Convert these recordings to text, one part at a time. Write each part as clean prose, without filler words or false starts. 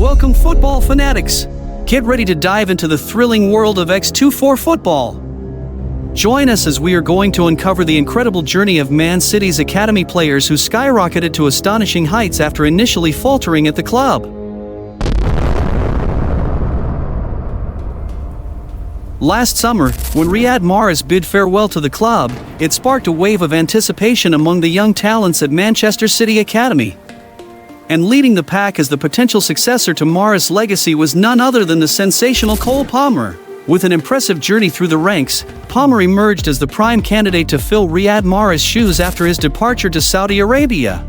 Welcome football fanatics! Get ready to dive into the thrilling world of X24 Football. Join us as we are going to uncover the incredible journey of Man City's academy players who skyrocketed to astonishing heights after initially faltering at the club. Last summer, when Riyad Mahrez bid farewell to the club, it sparked a wave of anticipation among the young talents at Manchester City Academy. And leading the pack as the potential successor to Mahrez's legacy was none other than the sensational Cole Palmer. With an impressive journey through the ranks, Palmer emerged as the prime candidate to fill Riyad Mahrez's shoes after his departure to Saudi Arabia.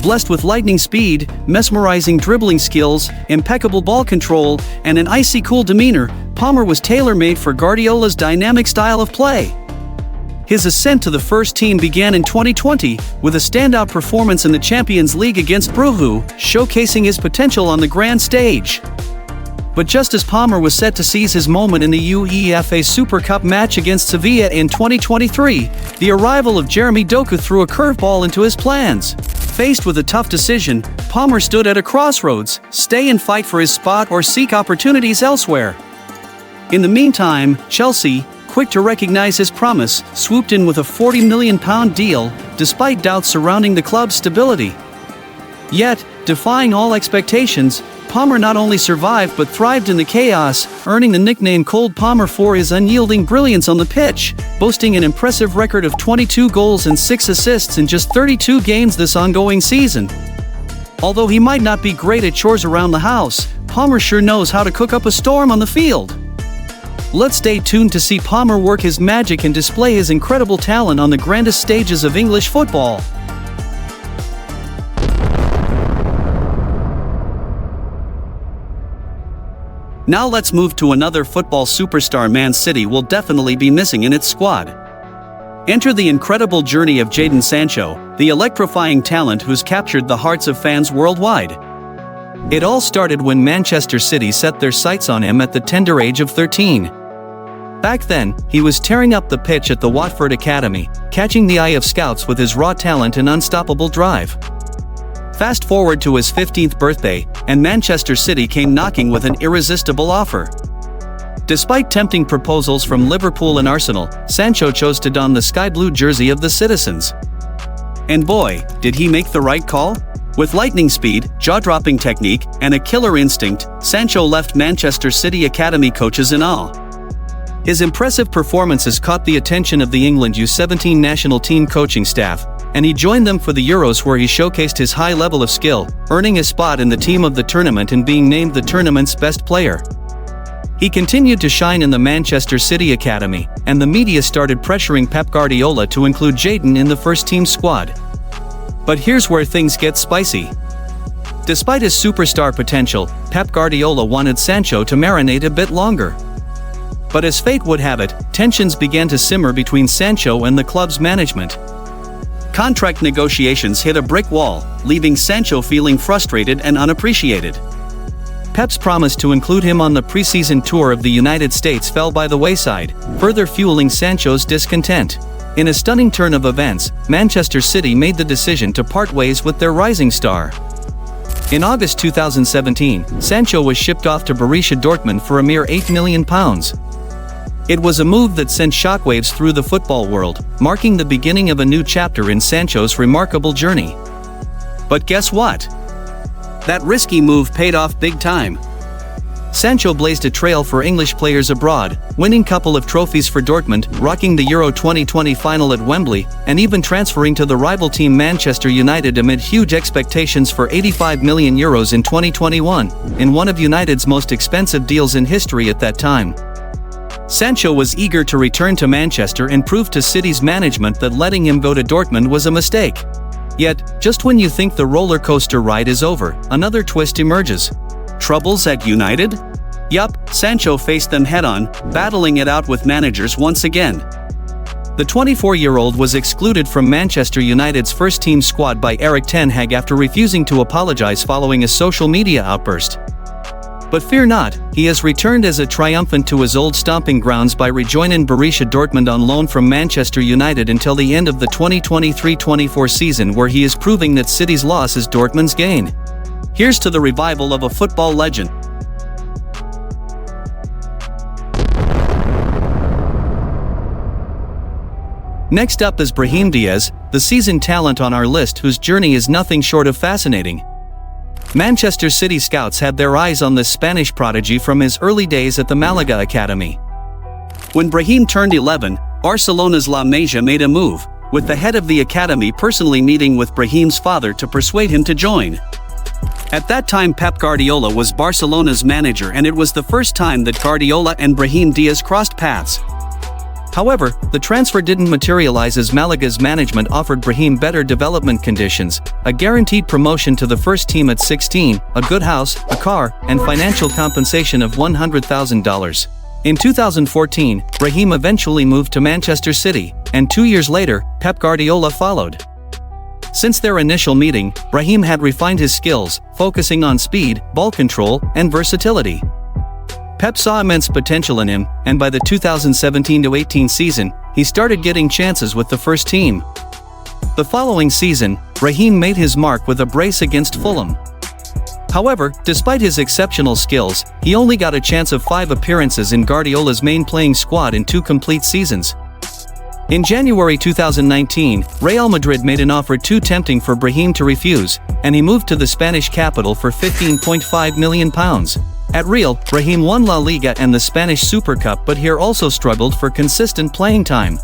Blessed with lightning speed, mesmerizing dribbling skills, impeccable ball control, and an icy cool demeanor, Palmer was tailor-made for Guardiola's dynamic style of play. His ascent to the first team began in 2020, with a standout performance in the Champions League against Borussia, showcasing his potential on the grand stage. But just as Palmer was set to seize his moment in the UEFA Super Cup match against Sevilla in 2023, the arrival of Jeremie Doku threw a curveball into his plans. Faced with a tough decision, Palmer stood at a crossroads: stay and fight for his spot or seek opportunities elsewhere. In the meantime, Chelsea, quick to recognize his promise, swooped in with a £40 million deal, despite doubts surrounding the club's stability. Yet, defying all expectations, Palmer not only survived but thrived in the chaos, earning the nickname Cold Palmer for his unyielding brilliance on the pitch, boasting an impressive record of 22 goals and 6 assists in just 32 games this ongoing season. Although he might not be great at chores around the house, Palmer sure knows how to cook up a storm on the field. Let's stay tuned to see Palmer work his magic and display his incredible talent on the grandest stages of English football. Now let's move to another football superstar Man City will definitely be missing in its squad. Enter the incredible journey of Jadon Sancho, the electrifying talent who's captured the hearts of fans worldwide. It all started when Manchester City set their sights on him at the tender age of 13. Back then, he was tearing up the pitch at the Watford Academy, catching the eye of scouts with his raw talent and unstoppable drive. Fast forward to his 15th birthday, and Manchester City came knocking with an irresistible offer. Despite tempting proposals from Liverpool and Arsenal, Sancho chose to don the sky blue jersey of the Citizens. And boy, did he make the right call? With lightning speed, jaw-dropping technique, and a killer instinct, Sancho left Manchester City Academy coaches in awe. His impressive performances caught the attention of the England U17 national team coaching staff, and he joined them for the Euros, where he showcased his high level of skill, earning a spot in the team of the tournament and being named the tournament's best player. He continued to shine in the Manchester City Academy, and the media started pressuring Pep Guardiola to include Jadon in the first-team squad. But here's where things get spicy. Despite his superstar potential, Pep Guardiola wanted Sancho to marinate a bit longer. But as fate would have it, tensions began to simmer between Sancho and the club's management. Contract negotiations hit a brick wall, leaving Sancho feeling frustrated and unappreciated. Pep's promise to include him on the preseason tour of the United States fell by the wayside, further fueling Sancho's discontent. In a stunning turn of events, Manchester City made the decision to part ways with their rising star. In August 2017, Sancho was shipped off to Borussia Dortmund for a mere £8 million. It was a move that sent shockwaves through the football world, marking the beginning of a new chapter in Sancho's remarkable journey. But guess what? That risky move paid off big time. Sancho blazed a trail for English players abroad, winning couple of trophies for Dortmund, rocking the Euro 2020 final at Wembley, and even transferring to the rival team Manchester United amid huge expectations for €85 million in 2021, in one of United's most expensive deals in history at that time. Sancho was eager to return to Manchester and prove to City's management that letting him go to Dortmund was a mistake. Yet, just when you think the roller coaster ride is over, another twist emerges. Troubles at United? Yup, Sancho faced them head-on, battling it out with managers once again. The 24-year-old was excluded from Manchester United's first-team squad by Erik ten Hag after refusing to apologize following a social media outburst. But fear not, he has returned as a triumphant to his old stomping grounds by rejoining Borussia Dortmund on loan from Manchester United until the end of the 2023-24 season, where he is proving that City's loss is Dortmund's gain. Here's to the revival of a football legend. Next up is Brahim Diaz, the seasoned talent on our list whose journey is nothing short of fascinating. Manchester City scouts had their eyes on this Spanish prodigy from his early days at the Malaga academy. When Brahim turned 11, Barcelona's La Masia made a move, with the head of the academy personally meeting with Brahim's father to persuade him to join. At that time Pep Guardiola was Barcelona's manager, and it was the first time that Guardiola and Brahim Diaz crossed paths. However, the transfer didn't materialize as Malaga's management offered Brahim better development conditions, a guaranteed promotion to the first team at 16, a good house, a car, and financial compensation of $100,000. In 2014, Brahim eventually moved to Manchester City, and 2 years later, Pep Guardiola followed. Since their initial meeting, Brahim had refined his skills, focusing on speed, ball control, and versatility. Pep saw immense potential in him, and by the 2017-18 season, he started getting chances with the first team. The following season, Brahim made his mark with a brace against Fulham. However, despite his exceptional skills, he only got a chance of 5 appearances in Guardiola's main playing squad in 2 complete seasons. In January 2019, Real Madrid made an offer too tempting for Brahim to refuse, and he moved to the Spanish capital for £15.5 million. At Real, Brahim won La Liga and the Spanish Super Cup, but here also struggled for consistent playing time.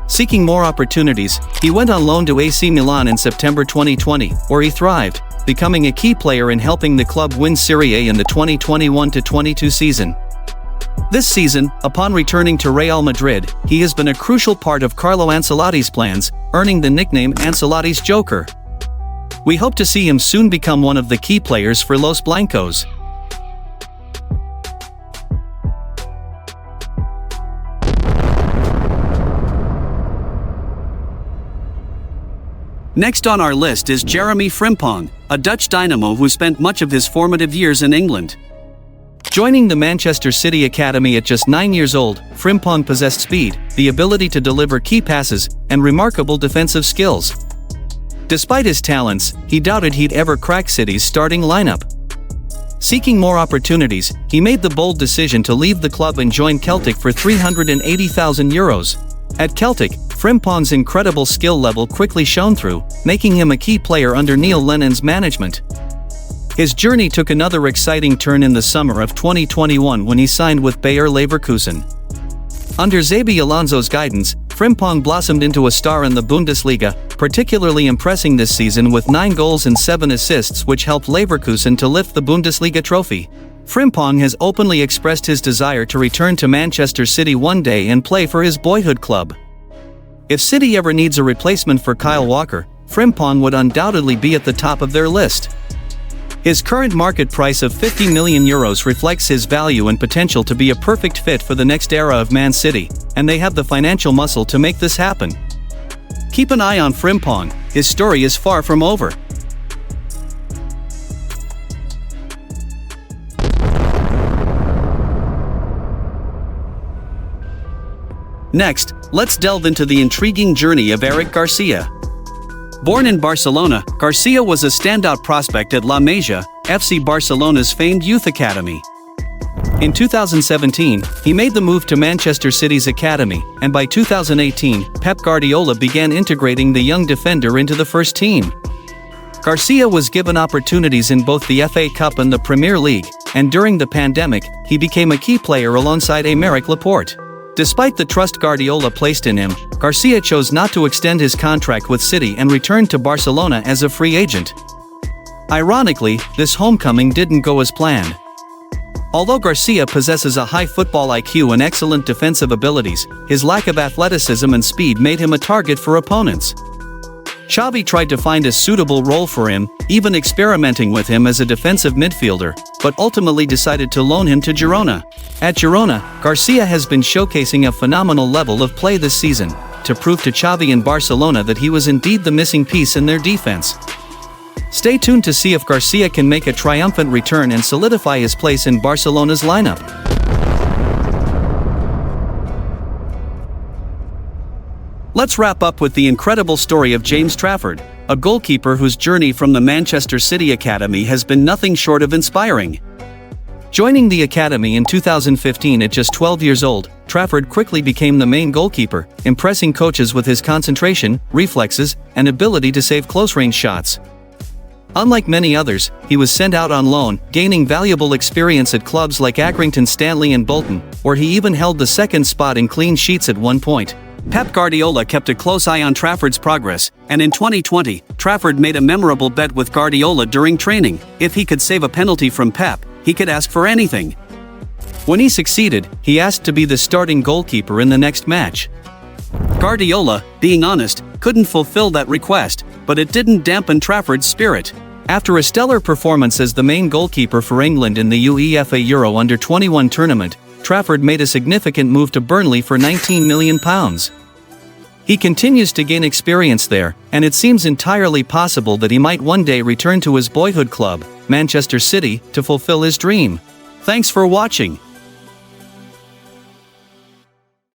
Seeking more opportunities, he went on loan to AC Milan in September 2020, where he thrived, becoming a key player in helping the club win Serie A in the 2021-22 season. This season, upon returning to Real Madrid, he has been a crucial part of Carlo Ancelotti's plans, earning the nickname Ancelotti's Joker. We hope to see him soon become one of the key players for Los Blancos. Next on our list is Jeremie Frimpong, a Dutch dynamo who spent much of his formative years in England. Joining the Manchester City academy at just 9 years old, Frimpong possessed speed, the ability to deliver key passes, and remarkable defensive skills. Despite his talents, he doubted he'd ever crack City's starting lineup. Seeking more opportunities, he made the bold decision to leave the club and join Celtic for €380,000. At Celtic, Frimpong's incredible skill level quickly shone through, making him a key player under Neil Lennon's management. His journey took another exciting turn in the summer of 2021 when he signed with Bayer Leverkusen. Under Xabi Alonso's guidance, Frimpong blossomed into a star in the Bundesliga, particularly impressing this season with 9 goals and 7 assists, which helped Leverkusen to lift the Bundesliga trophy. Frimpong has openly expressed his desire to return to Manchester City one day and play for his boyhood club. If City ever needs a replacement for Kyle Walker, Frimpong would undoubtedly be at the top of their list. His current market price of €50 million reflects his value and potential to be a perfect fit for the next era of Man City, and they have the financial muscle to make this happen. Keep an eye on Frimpong, his story is far from over. Next, let's delve into the intriguing journey of Eric Garcia. Born in Barcelona, Garcia was a standout prospect at La Masia, FC Barcelona's famed youth academy. In 2017, he made the move to Manchester City's academy, and by 2018, Pep Guardiola began integrating the young defender into the first team. Garcia was given opportunities in both the FA Cup and the Premier League, and during the pandemic, he became a key player alongside Aymeric Laporte. Despite the trust Guardiola placed in him, Garcia chose not to extend his contract with City and returned to Barcelona as a free agent. Ironically, this homecoming didn't go as planned. Although Garcia possesses a high football IQ and excellent defensive abilities, his lack of athleticism and speed made him a target for opponents. Xavi tried to find a suitable role for him, even experimenting with him as a defensive midfielder, but ultimately decided to loan him to Girona. At Girona, Garcia has been showcasing a phenomenal level of play this season, to prove to Xavi and Barcelona that he was indeed the missing piece in their defense. Stay tuned to see if Garcia can make a triumphant return and solidify his place in Barcelona's lineup. Let's wrap up with the incredible story of James Trafford, a goalkeeper whose journey from the Manchester City Academy has been nothing short of inspiring. Joining the academy in 2015 at just 12 years old, Trafford quickly became the main goalkeeper, impressing coaches with his concentration, reflexes, and ability to save close-range shots. Unlike many others, he was sent out on loan, gaining valuable experience at clubs like Accrington Stanley and Bolton, where he even held the second spot in clean sheets at one point. Pep Guardiola kept a close eye on Trafford's progress, and in 2020, Trafford made a memorable bet with Guardiola during training. If he could save a penalty from Pep, he could ask for anything. When he succeeded, he asked to be the starting goalkeeper in the next match. Guardiola, being honest, couldn't fulfill that request, but it didn't dampen Trafford's spirit. After a stellar performance as the main goalkeeper for England in the UEFA Euro Under-21 tournament, Trafford made a significant move to Burnley for £19 million. He continues to gain experience there, and it seems entirely possible that he might one day return to his boyhood club, Manchester City, to fulfill his dream. Thanks for watching.